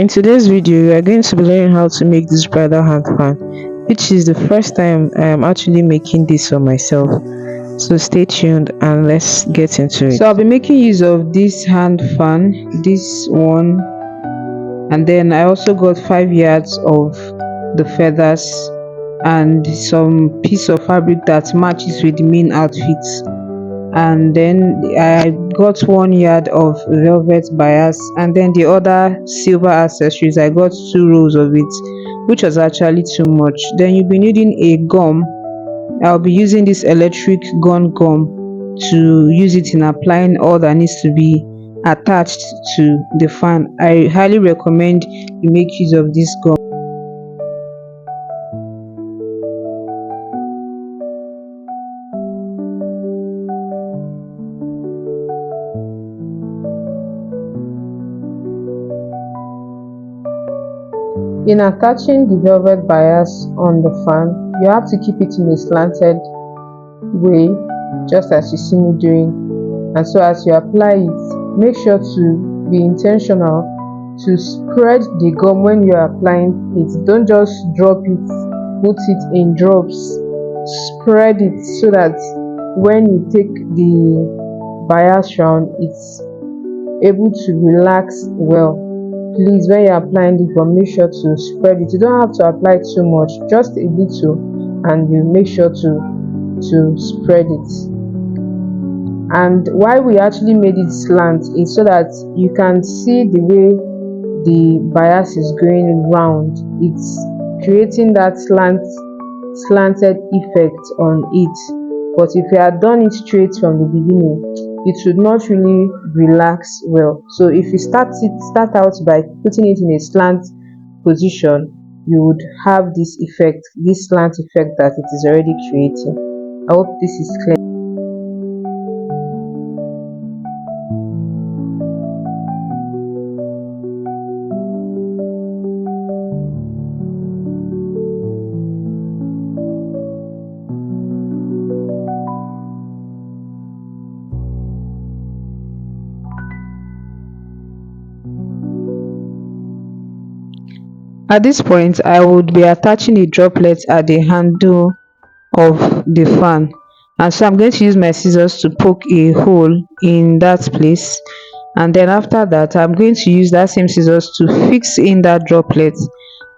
In today's video, we are going to be learning how to make this bridal hand fan, which is the first time I am actually making this for myself. So stay tuned and let's get into it. So I'll be making use of this hand fan, this one, and then I also got 5 yards of the feathers and some piece of fabric that matches with the main outfit, and then I got 1 yard of velvet bias, and then the other silver accessories I got 2 rolls of it, which was actually too much. Then you'll be needing a gum. I'll be using this electric gun gum to use it in applying all that needs to be attached to the fan. I highly recommend you make use of this gum. In attaching the velvet bias on the fan, you have to keep it in a slanted way, just as you see me doing. And so as you apply it, make sure to be intentional to spread the gum when you are applying it. Don't just drop it, put it in drops. Spread it so that when you take the bias round, it's able to relax well. Please, when you're applying the gum, make sure to spread it. You don't have to apply too much, just a little, and you make sure to spread it. And why we actually made it slant is so that you can see the way the bias is going round. It's creating that slanted effect on it. But if you had done it straight from the beginning, it would not really relax well. So if you start out by putting it in a slant position, you would have this effect, this slant effect that it is already creating. I hope this is clear. At this point, I would be attaching a droplet at the handle of the fan, and so I'm going to use my scissors to poke a hole in that place, and then after that I'm going to use that same scissors to fix in that droplet.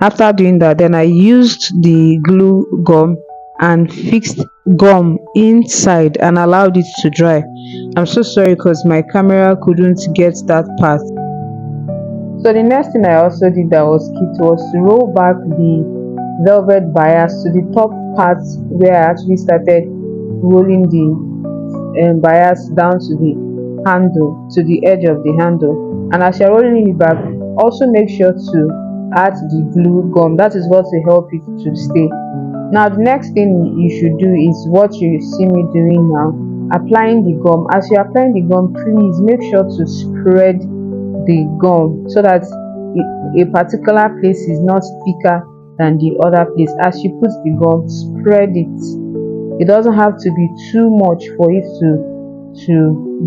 After doing that, then I used the glue gum and fixed gum inside and allowed it to dry. I'm so sorry because my camera couldn't get that part. So the next thing I also did that was key was to roll back the velvet bias to the top part where I actually started rolling the bias down to the handle, to the edge of the handle. And as you're rolling it back, also make sure to add the glue gum. That is what will help it to stay. Now the next thing you should do is what you see me doing now, applying the gum. As you're applying the gum, please make sure to spread the gum so that a particular place is not thicker than the other place. As you put the gum, spread it. It doesn't have to be too much for it to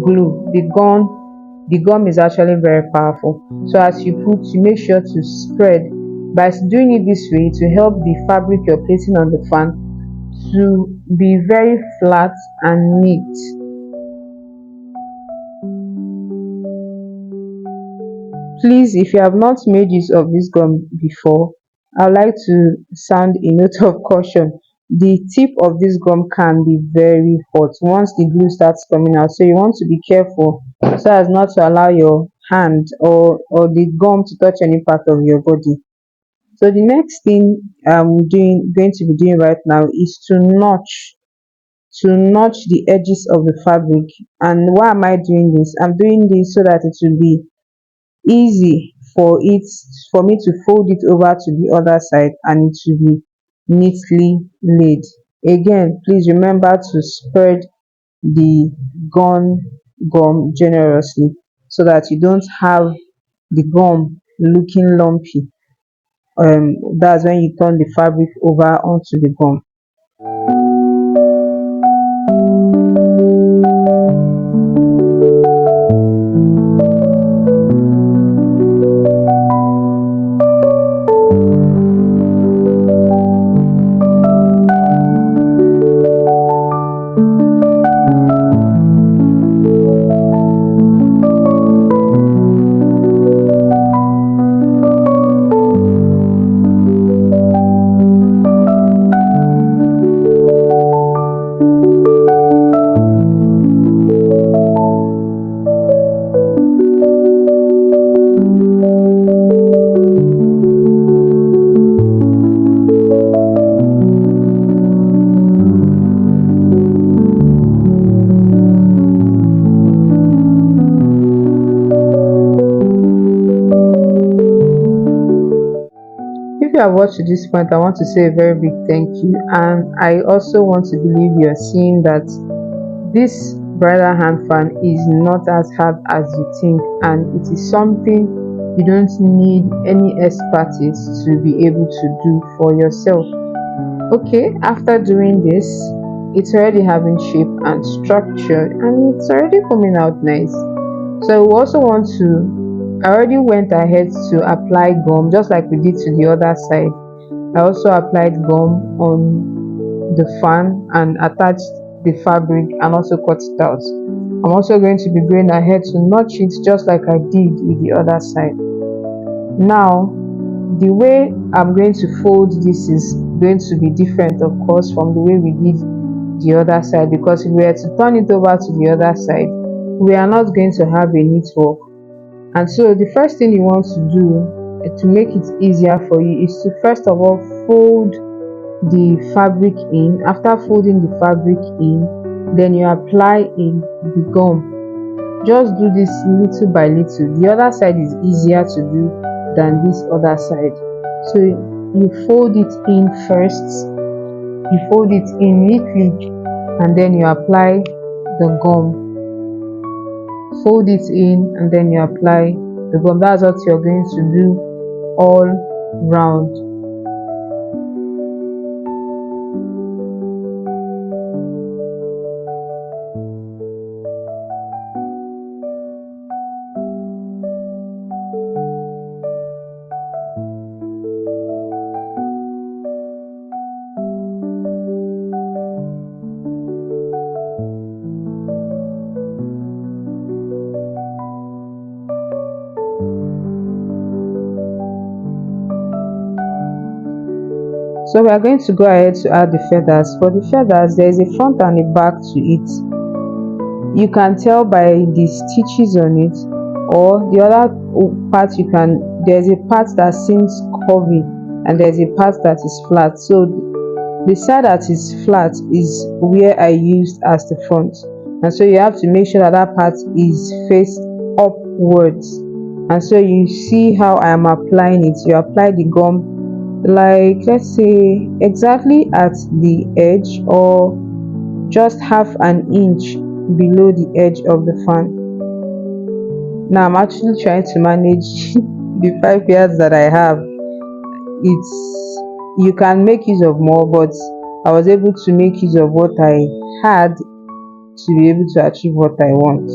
glue. The gum is actually very powerful. So as you make sure to spread. By doing it this way, to help the fabric you're placing on the fan to be very flat and neat. Please, if you have not made use of this gum before, I would like to sound a note of caution. The tip of this gum can be very hot once the glue starts coming out, so you want to be careful so as not to allow your hand or the gum to touch any part of your body. So the next thing I'm going to be doing right now is to notch the edges of the fabric. And why am I doing this? I'm doing this so that it will be easy for me to fold it over to the other side and it will be neatly laid. Again, please remember to spread the gum generously so that you don't have the gum looking lumpy. That's when you turn the fabric over onto the gum. you have watched to this point, I want to say a very big thank you. And I also want to believe you're seeing that this bridal hand fan is not as hard as you think, and it is something you don't need any expertise to be able to do for yourself. Okay, after doing this, it's already having shape and structure, and it's already coming out nice. So we also want to, I already went ahead to apply gum just like we did to the other side. I also applied gum on the fan and attached the fabric and also cut it out. I'm also going to be going ahead to notch it just like I did with the other side. Now, the way I'm going to fold this is going to be different, of course, from the way we did the other side, because if we were to turn it over to the other side, we are not going to have a neat work. And so the first thing you want to do to make it easier for you is to first of all fold the fabric in. After folding the fabric in, then you apply in the gum. Just do this little by little. The other side is easier to do than this other side. So you fold it in first, you fold it in neatly, and then you apply the gum. Fold it in and then you apply the gum. That's what you're going to do all round. So we are going to go ahead to add the feathers. For the feathers, there is a front and a back to it. You can tell by the stitches on it, or the other part you can, there's a part that seems curvy and there's a part that is flat. So the side that is flat is where I used as the front, and so you have to make sure that that part is faced upwards. And so you see how I am applying it. You apply the gum, like, let's say exactly at the edge or just half an inch below the edge of the fan. Now I'm actually trying to manage the 5 yards that I have. You can make use of more, but I was able to make use of what I had to be able to achieve what I want.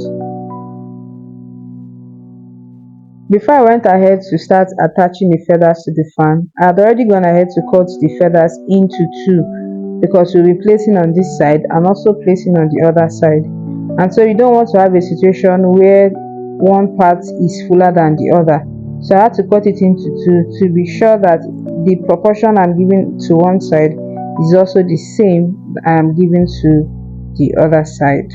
Before I went ahead to start attaching the feathers to the fan, I had already gone ahead to cut the feathers into two, because we'll be placing on this side and also placing on the other side. And so you don't want to have a situation where one part is fuller than the other. So I had to cut it into two to be sure that the proportion I'm giving to one side is also the same I am giving to the other side.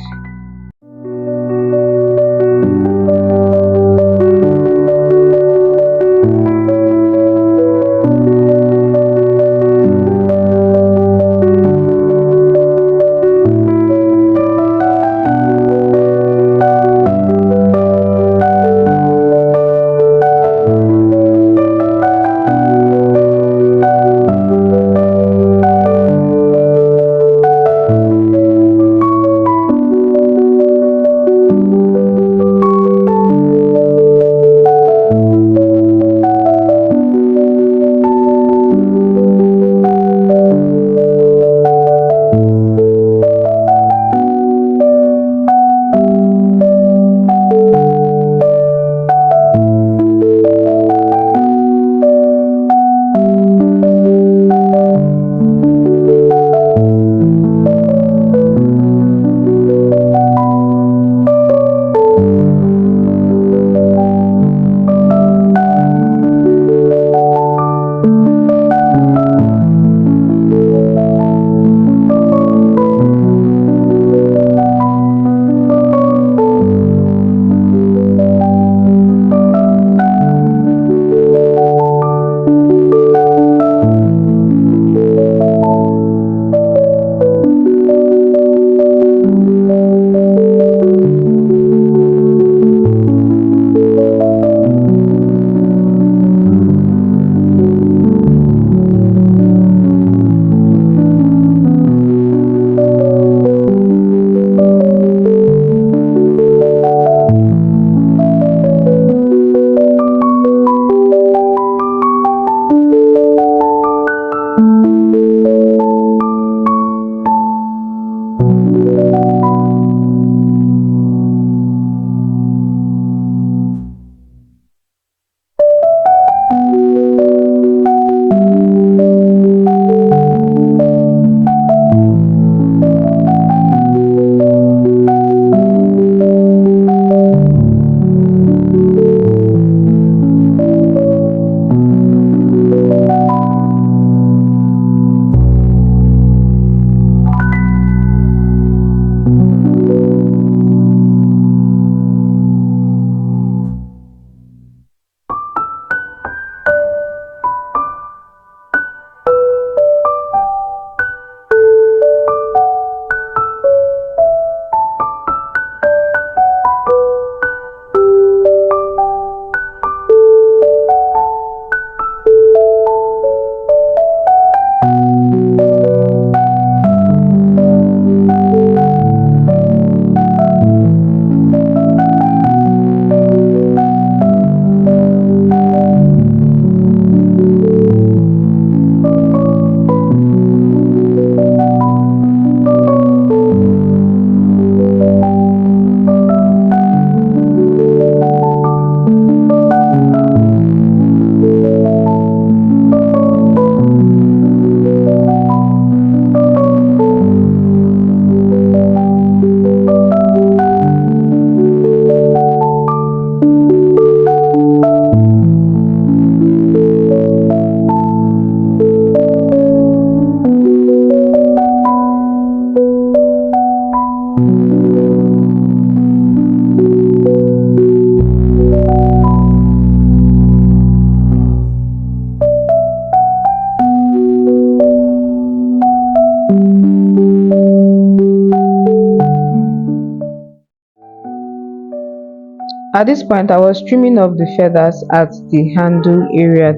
At this point, I was trimming off the feathers at the handle area,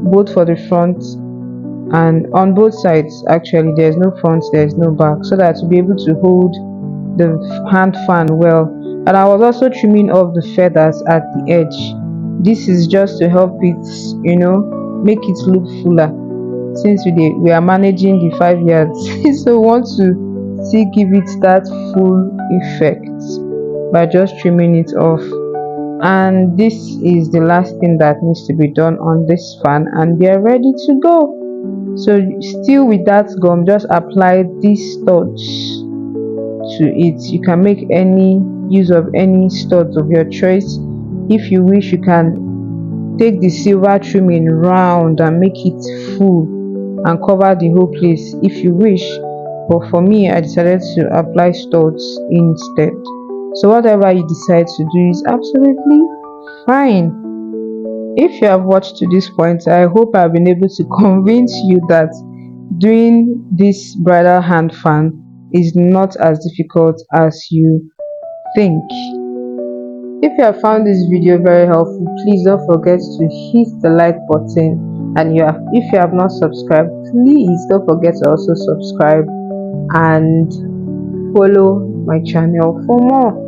both for the front and on both sides. Actually, there's no front, there's no back, so that to be able to hold the hand fan well. And I was also trimming off the feathers at the edge. This is just to help it, make it look fuller, since we are managing the 5 yards. So we want to still give it that full effect by just trimming it off. And this is the last thing that needs to be done on this fan, and we are ready to go. So still with that gum, just apply these studs to it. You can make any use of any studs of your choice. If you wish, you can take the silver trimming round and make it full and cover the whole place if you wish, but for me, I decided to apply studs instead. So whatever you decide to do is absolutely fine. If you have watched to this point, I hope I've been able to convince you that doing this bridal hand fan is not as difficult as you think. If you have found this video very helpful, please don't forget to hit the like button, and if you have not subscribed, please don't forget to also subscribe and follow my channel for more.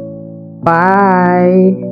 Bye.